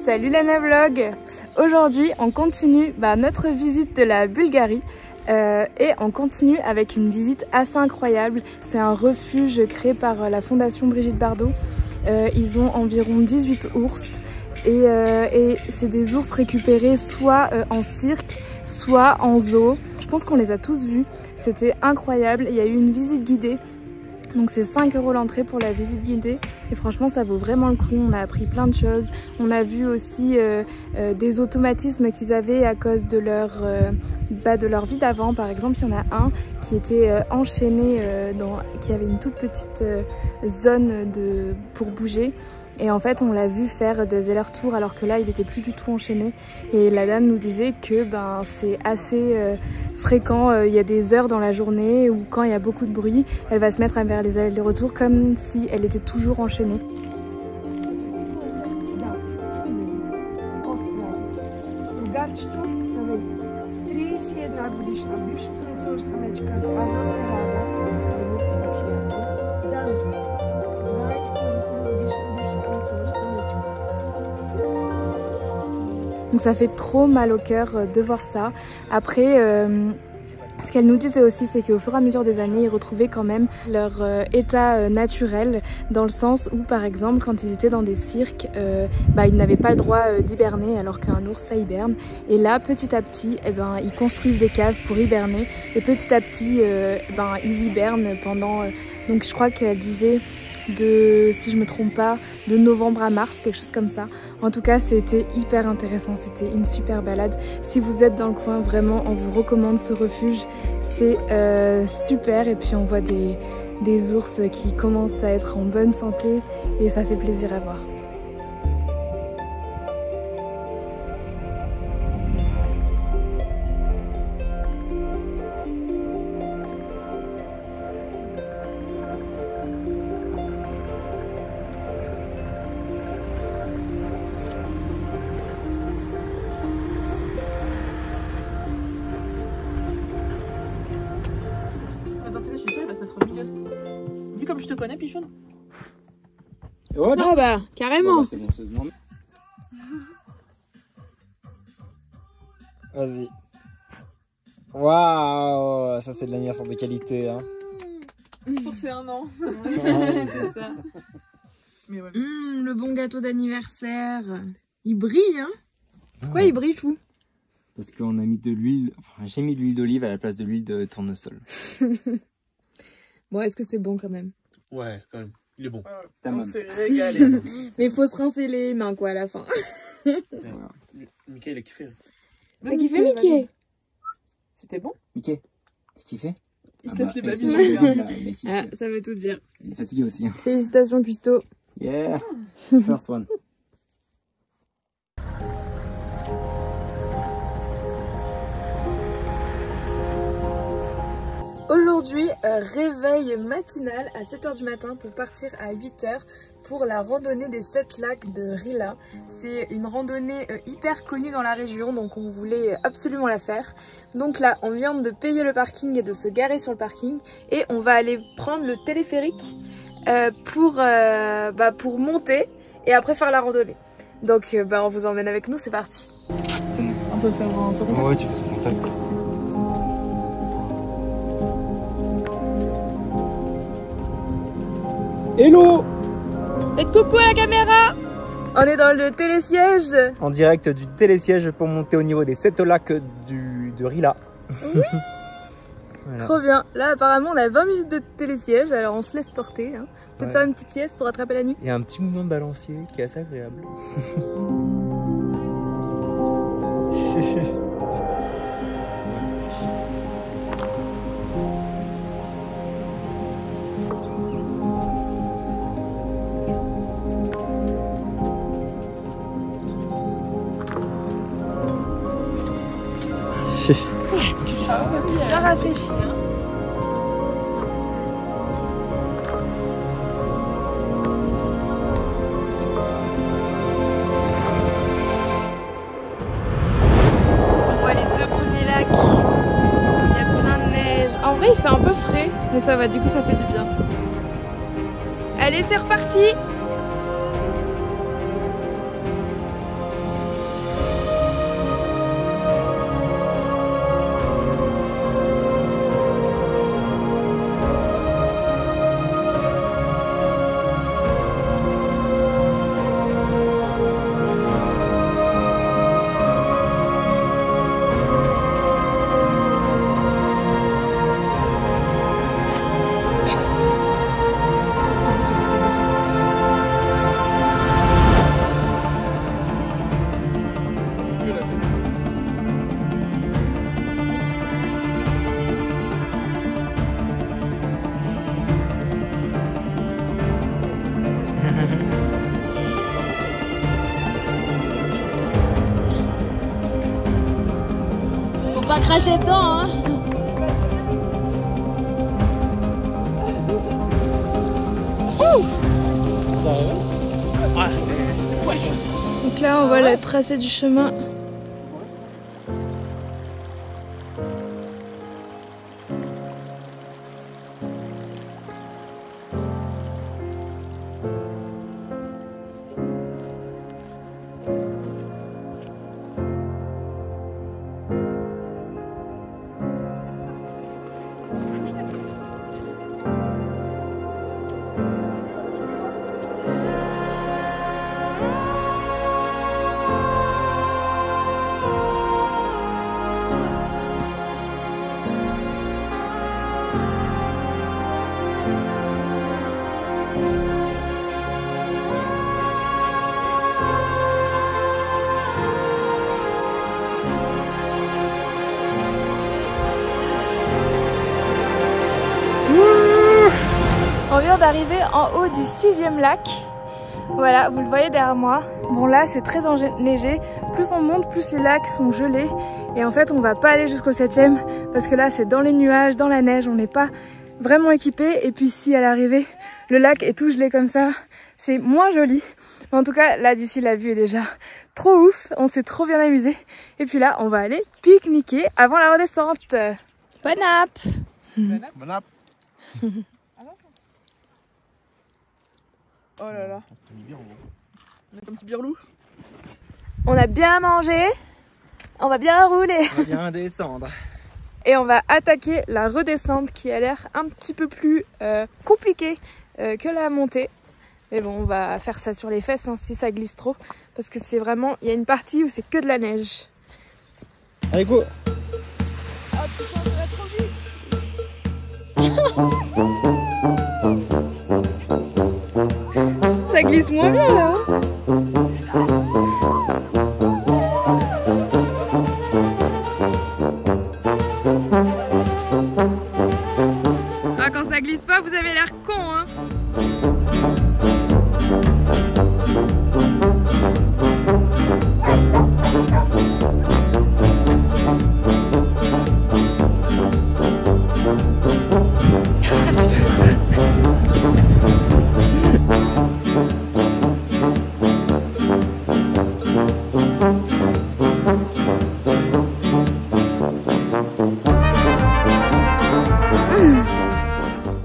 Salut Lana Vlog. Aujourd'hui on continue notre visite de la Bulgarie et on continue avec une visite assez incroyable. C'est un refuge créé par la fondation Brigitte Bardot. Ils ont environ 18 ours et c'est des ours récupérés soit en cirque, soit en zoo. Je pense qu'on les a tous vus, c'était incroyable. Il y a eu une visite guidée. Donc c'est 5 € l'entrée pour la visite guidée et franchement ça vaut vraiment le coup, on a appris plein de choses. On a vu aussi des automatismes qu'ils avaient à cause de leur vie d'avant. Par exemple il y en a un qui était enchaîné, qui avait une toute petite zone pour bouger. Et en fait on l'a vu faire des allers-retours alors que là il était plus du tout enchaîné. Et la dame nous disait que c'est assez fréquent, il y a des heures dans la journée où quand il y a beaucoup de bruit, elle va se mettre à faire les allers-retours comme si elle était toujours enchaînée. Donc ça fait trop mal au cœur de voir ça. Après, ce qu'elle nous disait aussi, c'est qu'au fur et à mesure des années, ils retrouvaient quand même leur état naturel, dans le sens où, par exemple, quand ils étaient dans des cirques, ils n'avaient pas le droit d'hiberner, alors qu'un ours, ça hiberne. Et là, petit à petit, ils construisent des caves pour hiberner. Et petit à petit, ils hibernent pendant... donc je crois qu'elle disait... si je me trompe pas, de novembre à mars, quelque chose comme ça. En tout cas, c'était hyper intéressant, c'était une super balade. Si vous êtes dans le coin, vraiment, on vous recommande ce refuge. C'est super et puis on voit des ours qui commencent à être en bonne santé et ça fait plaisir à voir. Vu comme je te connais, Pichon. Oh, non, carrément. C'est bon, c'est bon. Vas-y. Waouh, ça c'est de l'anniversaire de qualité, hein. Pour c'est un an. C'est ça. Mais ouais. Le bon gâteau d'anniversaire. Il brille, hein. Pourquoi il brille tout? Parce qu'on a mis de l'huile, enfin j'ai mis de l'huile d'olive à la place de l'huile de tournesol. Bon, est-ce que c'est bon quand même? Ouais, quand même. Il est bon. On s'est régalé. Mais il faut se rincer les mains quoi à la fin. Voilà. Mickey, il a kiffé. T'as kiffé Mickey? C'était bon? Mickey, t'as kiffé? Il se laisse les il babines. a Ah, ça veut tout dire. Il est fatigué aussi. Hein. Félicitations Custo. Yeah, first one. Aujourd'hui, réveil matinal à 7 h du matin pour partir à 8 h pour la randonnée des 7 lacs de Rila. C'est une randonnée hyper connue dans la région, donc on voulait absolument la faire. Donc là, on vient de payer le parking et de se garer sur le parking et on va aller prendre le téléphérique pour monter et après faire la randonnée. Donc on vous emmène avec nous, c'est parti. On peut faire un second. Ouais, tu fais ce contact. Hello! Faites coucou à la caméra! On est dans le télésiège. En direct du télésiège pour monter au niveau des 7 lacs de Rila. Oui. Voilà. Trop bien. Là apparemment on a 20 minutes de télésiège, alors on se laisse porter. Hein. Peut-être faire une petite sieste pour attraper la nuit. Il y a un petit mouvement de balancier qui est assez agréable. Bien rafraîchi. Hein. On voit les 2 premiers lacs. Il y a plein de neige. En vrai, il fait un peu frais, mais ça va, du coup, ça fait du bien. Allez, c'est reparti! pas cracher dedans, hein. Ça arrive. Ah, c'est fou. Donc là, on voit le tracé du chemin. On vient d'arriver en haut du 6e lac. Voilà, vous le voyez derrière moi. Bon là c'est très enneigé. Plus on monte, plus les lacs sont gelés. Et en fait on va pas aller jusqu'au 7e parce que là c'est dans les nuages, dans la neige, on n'est pas vraiment équipé. Et puis si à l'arrivée le lac est tout gelé comme ça, c'est moins joli. Mais en tout cas là d'ici la vue est déjà trop ouf. On s'est trop bien amusé. Et puis là on va aller pique-niquer avant la redescente. Bonne app. Bonne app. Oh là là. On est comme petit birlou. On a bien mangé, on va bien rouler. On va bien descendre. Et on va attaquer la redescente qui a l'air un petit peu plus compliquée que la montée. Mais bon, on va faire ça sur les fesses hein, si ça glisse trop. Parce que c'est vraiment, il y a une partie où c'est que de la neige. Allez go. Ah putain, ça va trop vite. Ça glisse moins bien là. Ah, quand ça glisse pas, vous avez l'air con hein.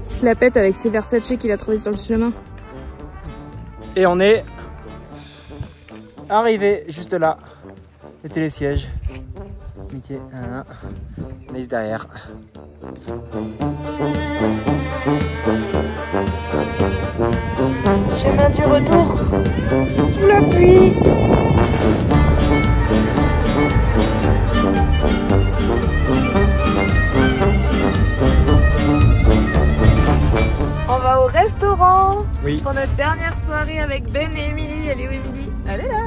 Il se la pète avec ses Versace qu'il a trouvé sur le chemin. Et on est arrivé juste là. Le télésiège. Mickey, Nice derrière. Chemin du retour sous la pluie. On va au restaurant Oui. pour notre dernière soirée avec Ben et Émilie. Elle est où Émilie? Elle est là.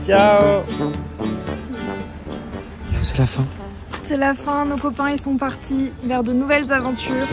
Ciao. C'est la fin. C'est la fin, nos copains ils sont partis vers de nouvelles aventures.